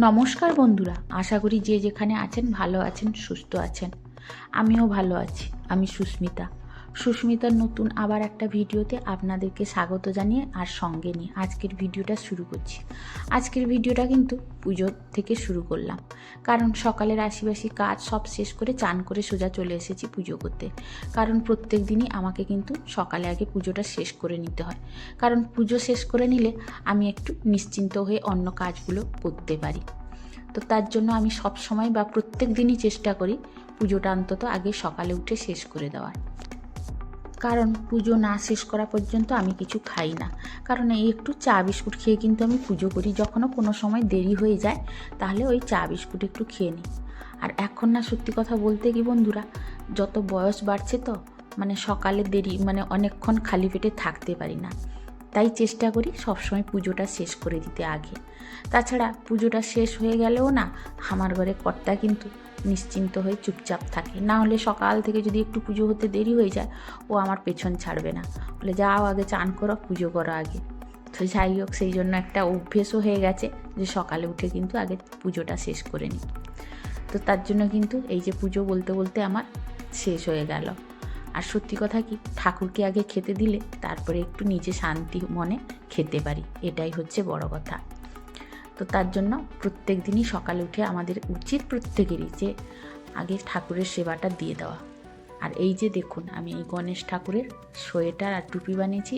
নমস্কার বন্ধুরা, আশা করি যে যেখানে আছেন ভালো আছেন, সুস্থ আছেন। আমিও ভালো আছি। আমি সুস্মিতার নতুন আবার একটা ভিডিওতে আপনাদেরকে স্বাগত জানিয়ে আর সঙ্গে নিয়ে আজকের ভিডিওটা শুরু করছি। আজকের ভিডিওটা কিন্তু পুজো থেকে শুরু করলাম, কারণ সকালের আশিবাসি কাজ সব শেষ করে চান করে সোজা চলে এসেছি পুজো করতে। কারণ প্রত্যেক দিনই আমাকে কিন্তু সকালে আগে পুজোটা শেষ করে নিতে হয়, কারণ পুজো শেষ করে নিলে আমি একটু নিশ্চিন্ত হয়ে অন্য কাজগুলো করতে পারি। তো তার জন্য আমি সব সময় বা প্রত্যেক দিনই চেষ্টা করি পুজোটা অন্তত আগে সকালে উঠে শেষ করে দেওয়ার। কারণ পুজো না শেষ করা পর্যন্ত আমি কিছু খাই না, কারণ এই একটু চা বিস্কুট খেয়ে কিন্তু আমি পুজো করি। যখনও কোনো সময় দেরি হয়ে যায় তাহলে ওই চা বিস্কুট একটু খেয়ে নিই। আর এখন না, সত্যি কথা বলতে কি বন্ধুরা, যত বয়স বাড়ছে তো সকালে দেরি অনেকক্ষণ খালি পেটে থাকতে পারি না, তাই চেষ্টা করি সবসময় পুজোটা শেষ করে দিতে আগে। তাছাড়া পুজোটা শেষ হয়ে গেলেও না, আমার ঘরে কর্তা কিন্তু নিশ্চিন্ত হয়ে চুপচাপ থাকে। না হলে সকাল থেকে যদি একটু পুজো হতে দেরি হয়ে যায়, ও আমার পেছন ছাড়বে না, বলে যাও আগে চান করো, পুজো করো আগে। তো যাই হোক, সেই জন্য একটা অভ্যেসও হয়ে গেছে যে সকালে উঠে কিন্তু আগে পুজোটা শেষ করে নিই। তো তার জন্য কিন্তু এই যে পুজো বলতে বলতে আমার শেষ হয়ে গেল। আর সত্যি কথা কি, ঠাকুরকে আগে খেতে দিলে তারপরে একটু নিজে শান্তি মনে খেতে পারি, এটাই হচ্ছে বড় কথা। তো তার জন্য প্রত্যেক দিনই সকালে উঠে আমাদের উচিত প্রত্যেকেরই যে আগে ঠাকুরের সেবাটা দিয়ে দেওয়া। আর এই যে দেখুন, আমি এই গণেশ ঠাকুরের সোয়েটার আর টুপি বানিয়েছি,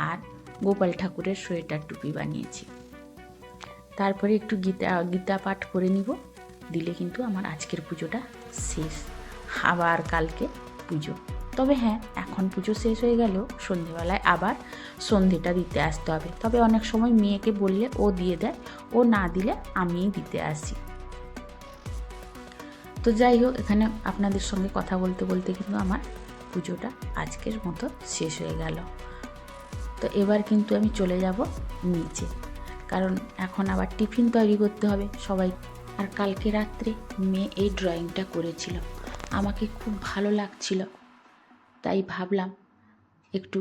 আর গোপাল ঠাকুরের সোয়েটার টুপি বানিয়েছি। তারপরে একটু গীতা পাঠ করে নিব, দিলে কিন্তু আমার আজকের পুজোটা শেষ। আবার কালকে পুজো। তবে হ্যাঁ, এখন পুজো শেষ হয়ে গেলেও সন্ধেবেলায় আবার সন্ধেটা দিতে আসতে হবে। তবে অনেক সময় মেয়েকে বললে ও দিয়ে দেয়, ও না দিলে আমিই দিতে আসি। তো যাই হোক, এখানে আপনাদের সঙ্গে কথা বলতে বলতে কিন্তু আমার পুজোটা আজকের মতো শেষ হয়ে গেল। তো এবার কিন্তু আমি চলে যাব নিচে, কারণ এখন আবার টিফিন তৈরি করতে হবে সবাই। আর কালকে রাত্রে মেয়ে এই ড্রয়িংটা করেছিল, আমাকে খুব ভালো লাগছিল, তাই ভাবলাম একটু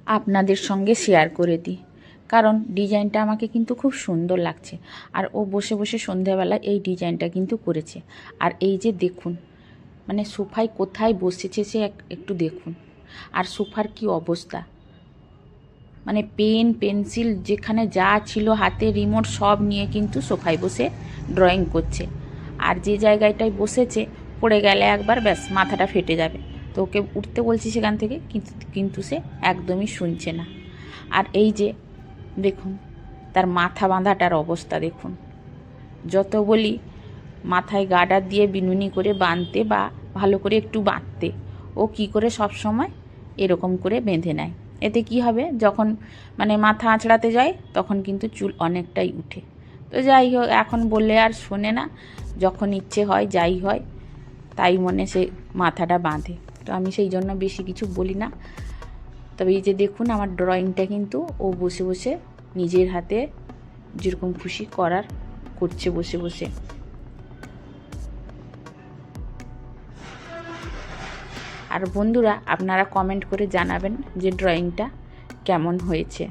আপনাদের সঙ্গে শেয়ার করে দিই। কারণ ডিজাইনটা আমাকে কিন্তু খুব সুন্দর লাগছে। আর ও বসে বসে সন্ধ্যাবেলায় এই ডিজাইনটা কিন্তু করেছে। আর এই যে দেখুন, সোফায় কোথায় বসেছে সে একটু দেখুন। আর সোফার কি অবস্থা, পেন পেন্সিল যেখানে যা ছিল হাতে, রিমোট সব নিয়ে কিন্তু সোফায় বসে ড্রয়িং করছে। আর যে জায়গাটায় বসেছে পড়ে গেলে একবার ব্যাস মাথাটা ফেটে যাবে। তো ওকে উঠতে বলছি সেখান থেকে, কিন্তু সে একদমই শুনছে না। আর এই যে দেখুন, তার মাথা বাঁধাটার অবস্থা দেখুন। যত বলি মাথায় গার্ডার দিয়ে বিনুনি করে বাঁধতে বা ভালো করে একটু বাঁধতে, ও কি করে সব সময় এরকম করে বেঁধে নেয়। এতে কি হবে, যখন মাথা আঁচড়াতে যায় তখন কিন্তু চুল অনেকটাই উঠে। তো যাই হোক, এখন বললে আর শোনে না, যখন ইচ্ছে হয় যাই হয় তাই মনে সে মাথাটা বাঁধে। তো আমি সেই জন্য বেশি কিছু বলি না। তবে এই যে দেখুন, আমার ড্রয়িংটা কিন্তু ও বসে বসে নিজের হাতে যেরকম খুশি করার করছে বসে বসে। আর বন্ধুরা, আপনারা কমেন্ট করে জানাবেন যে ড্রয়িংটা কেমন হয়েছে।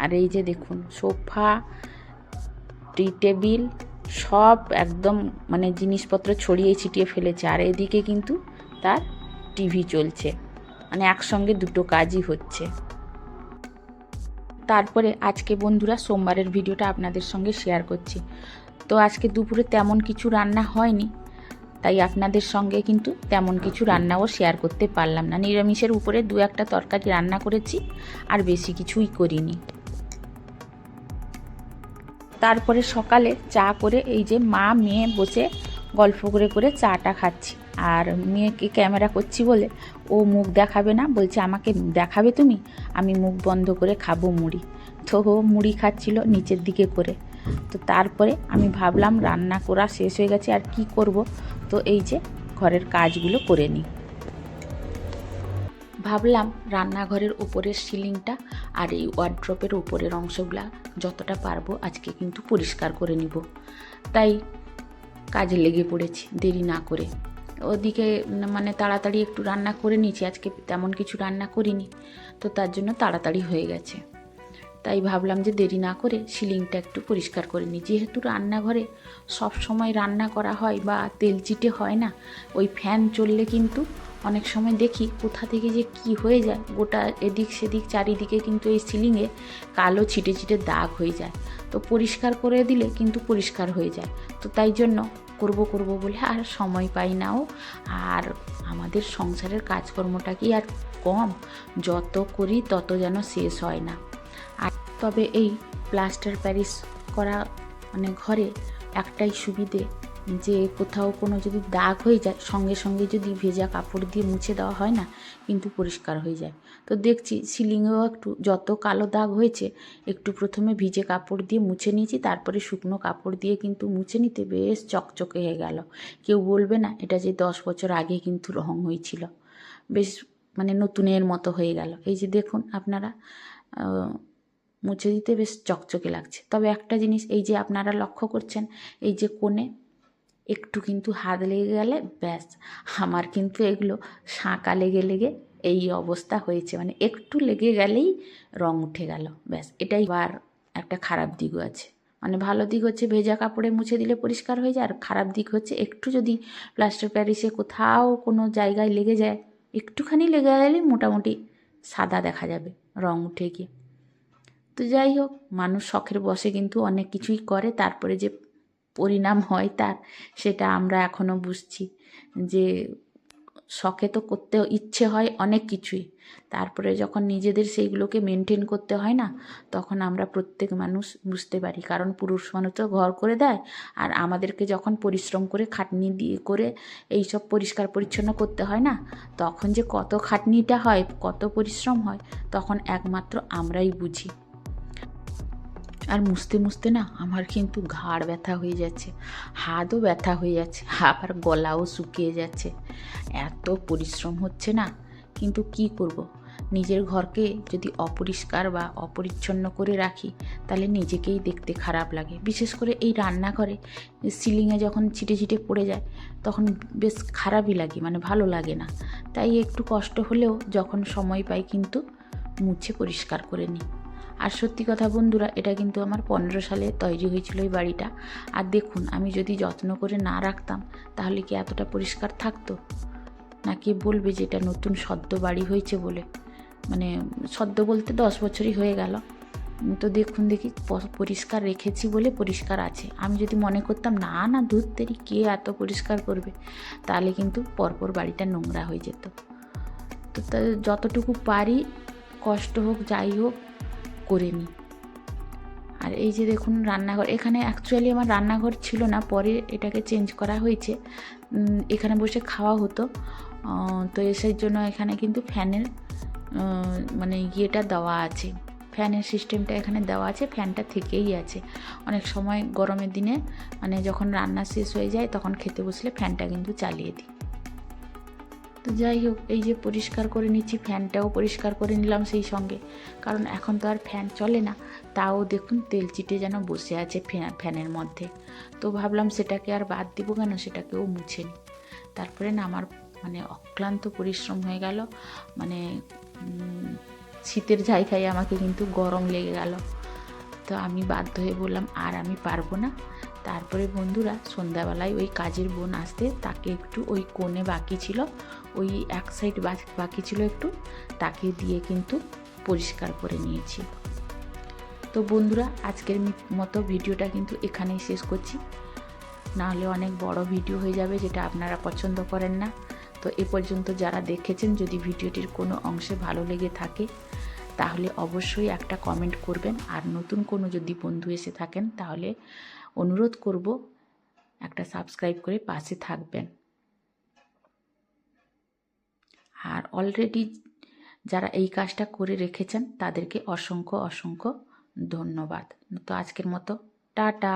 আর এই যে দেখুন, সোফা, টি টেবিল সব একদম জিনিসপত্র ছড়িয়ে ছিটিয়ে ফেলেছে। আর এদিকে কিন্তু তার টিভি চলছে, একসঙ্গে দুটো কাজই হচ্ছে। তারপরে আজকে বন্ধুরা সোমবারের ভিডিওটা আপনাদের সঙ্গে শেয়ার করছি। তো আজকে দুপুরে তেমন কিছু রান্না হয়নি, তাই আপনাদের সঙ্গে কিন্তু তেমন কিছু রান্নাও শেয়ার করতে পারলাম না। নিরামিষের উপরে দু একটা তরকারি রান্না করেছি, আর বেশি কিছুই করিনি। তারপরে সকালে চা করে এই যে মা মেয়ে বসে গল্প করে করে চাটা খাচ্ছি। আর মেয়েকে ক্যামেরা করছি বলে ও মুখ দেখাবে না, বলছে আমাকে দেখাবে তুমি, আমি মুখ বন্ধ করে খাবো মুড়ি। তো ও মুড়ি খাচ্ছিল নিচের দিকে করে। তো তারপরে আমি ভাবলাম রান্না করা শেষ হয়ে গেছে, আর কি করব, তো এই যে ঘরের কাজগুলো করে নিই। ভাবলাম রান্নাঘরের উপরের সিলিংটা আর এই ওয়ার্ড্রপের উপরের অংশগুলা যতটা পারবো আজকে কিন্তু পরিষ্কার করে নিব। তাই কাজে লেগে পড়েছি দেরি না করে। ওদিকে তাড়াতাড়ি একটু রান্না করে নিয়েছি, আজকে তেমন কিছু রান্না করিনি, তো তার জন্য তাড়াতাড়ি হয়ে গেছে। তাই ভাবলাম যে দেরি না করে সিলিংটা একটু পরিষ্কার করে নিই। যেহেতু রান্নাঘরে সব সময় রান্না করা হয় বা তেল চিটে হয় না, ওই ফ্যান চললে কিন্তু অনেক সময় দেখি কোথা থেকে যে কি হয়ে যায়, গোটা এদিক সেদিক চারিদিকে কিন্তু এই সিলিংয়ে কালো ছিটে ছিটে দাগ হয়ে যায়। তো পরিষ্কার করে দিলে কিন্তু পরিষ্কার হয়ে যায়। তো তাই জন্য করব বলে আর সময় পাই নাও। আর আমাদের সংসারের কাজকর্মটা কি আর কম, যত করি তত যেন শেষ হয় না। আর তবে এই প্লাস্টার প্যারিস করা মানে ঘরে একটাই সুবিধে, যে কোথাও কোনো যদি দাগ হয়ে যায় সঙ্গে সঙ্গে যদি ভেজা কাপড় দিয়ে মুছে দেওয়া হয় না, কিন্তু পরিষ্কার হয়ে যায়। তো দেখছি সিলিংয়েও একটু যত কালো দাগ হয়েছে একটু প্রথমে ভিজে কাপড় দিয়ে মুছে নিয়েছি, তারপরে শুকনো কাপড় দিয়ে কিন্তু মুছে নিতে বেশ চকচকে হয়ে গেল। কেউ বলবে না এটা যে 10 বছর আগে কিন্তু রং হয়েছিল, বেশ মানে নতুনের মতো হয়ে গেল। এই যে দেখুন আপনারা, মুছে দিতে বেশ চকচকে লাগছে। তবে একটা জিনিস এই যে আপনারা লক্ষ্য করছেন, এই যে কোণে একটু কিন্তু হাত লেগে গেলে ব্যাস, আমার কিন্তু এগুলো শাঁকা লেগে লেগে এই অবস্থা হয়েছে। মানে একটু লেগে গেলেই রং উঠে গেল, ব্যাস। এটাই আবার একটা খারাপ দিকও আছে। মানে ভালো দিক হচ্ছে ভেজা কাপড়ে মুছে দিলে পরিষ্কার হয়ে যায়, আর খারাপ দিক হচ্ছে একটু যদি প্লাস্টার প্যারিসে কোথাও কোনো জায়গায় লেগে যায়, একটুখানি লেগে গেলেই মোটামুটি সাদা দেখা যাবে রং উঠে গিয়ে। তো যাই হোক, মানুষ শখের বশে কিন্তু অনেক কিছুই করে, তারপরে যে পরিণাম হয় তার, সেটা আমরা এখনও বুঝছি। যে শখে তো করতে ইচ্ছে হয় অনেক কিছুই, তারপরে যখন নিজেদের সেইগুলোকে মেনটেন করতে হয় না, তখন আমরা প্রত্যেক মানুষ বুঝতে পারি। কারণ পুরুষ মানুষ তো ঘর করে দেয়, আর আমাদেরকে যখন পরিশ্রম করে খাটনি দিয়ে করে এই সব পরিষ্কার পরিচ্ছন্ন করতে হয় না, তখন যে কত খাটনিটা হয়, কত পরিশ্রম হয়, তখন একমাত্র আমরাই বুঝি। আর মুছতে মুছতে না আমার কিন্তু ঘাড় ব্যথা হয়ে যাচ্ছে, হাতও ব্যথা হয়ে যাচ্ছে, আবার গলাও শুকিয়ে যাচ্ছে। এত পরিশ্রম হচ্ছে না, কিন্তু কি করব, নিজের ঘরকে যদি অপরিষ্কার বা অপরিচ্ছন্ন করে রাখি তাহলে নিজেকেই দেখতে খারাপ লাগে। বিশেষ করে এই রান্নাঘরে সিলিংয়ে যখন ছিটে ছিটে পড়ে যায় তখন বেশ খারাপই লাগে, মানে ভালো লাগে না। তাই একটু কষ্ট হলেও যখন সময় পাই কিন্তু মুছে পরিষ্কার করে নিই। আর সত্যি কথা বন্ধুরা, এটা কিন্তু আমার 15 সালে তৈরি হয়েছিল এই বাড়িটা। আর দেখুন, আমি যদি যত্ন করে না রাখতাম তাহলে কি এতটা পরিষ্কার থাকতো? নাকি বলবে যে এটা নতুন সদ্য বাড়ি হয়েছে বলে। মানে সদ্য বলতে 10 বছরই হয়ে গেল। তো দেখুন দেখি পরিষ্কার রেখেছি বলে পরিষ্কার আছে। আমি যদি মনে করতাম না না ধুর তেরি কে এত পরিষ্কার করবে, তাহলে কিন্তু পরপর বাড়িটা নোংরা হয়ে যেত। তো যতটুকু পারি, কষ্ট হোক যাই হোক করে নিই। আর এই যে দেখুন রান্নাঘর, এখানে অ্যাকচুয়ালি আমার রান্নাঘর ছিল না, পরে এটাকে চেঞ্জ করা হয়েছে। এখানে বসে খাওয়া হতো, তো সেই জন্য এখানে কিন্তু ফ্যানের মানে ইয়েটা দেওয়া আছে, ফ্যানের সিস্টেমটা এখানে দেওয়া আছে, ফ্যানটা থেকেই আছে। অনেক সময় গরমের দিনে মানে যখন রান্না শেষ হয়ে যায় তখন খেতে বসলে ফ্যানটা কিন্তু চালিয়ে দিই। তো যাই হোক, এই যে পরিষ্কার করে নিচ্ছি, ফ্যানটাও পরিষ্কার করে নিলাম সেই সঙ্গে, কারণ এখন তো আর ফ্যান চলে না। তাও দেখুন তেল চিটে যেন বসে আছে ফ্যানের মধ্যে। তো ভাবলাম সেটাকে আর বাদ দিব কেন, সেটাকেও মুছে নিই। তারপরে না আমার মানে অক্লান্ত পরিশ্রম হয়ে গেল। মানে শীতের জায়গায় আমাকে কিন্তু গরম লেগে গেল। তো আমি বাধ্য হয়ে বললাম আর আমি পারবো না। তারপরে বন্ধুরা সন্ধ্যাবেলায় ওই কাজের বোন আসতে, তাকে একটু ওই কোণে বাকি ছিল, ওই এক সাইড বাকি ছিল একটু, তাকে দিয়ে কিন্তু পরিষ্কার করে নিয়েছি। তো বন্ধুরা, আজকের মতো ভিডিওটা কিন্তু এখানেই শেষ করছি, নাহলে অনেক বড় ভিডিও হয়ে যাবে, যেটা আপনারা পছন্দ করেন না। তো এ পর্যন্ত যারা দেখেছেন, যদি ভিডিওটির কোনো অংশে ভালো লেগে থাকে তাহলে অবশ্যই একটা কমেন্ট করবেন। আর নতুন কোনো যদি বন্ধু এসে থাকেন তাহলে অনুরোধ করব একটা সাবস্ক্রাইব করে পাশে থাকবেন। আর অলরেডি যারা এই কাজটা করে রেখেছেন তাদেরকে অসংখ্য অসংখ্য ধন্যবাদ। তো আজকের মতো টাটা।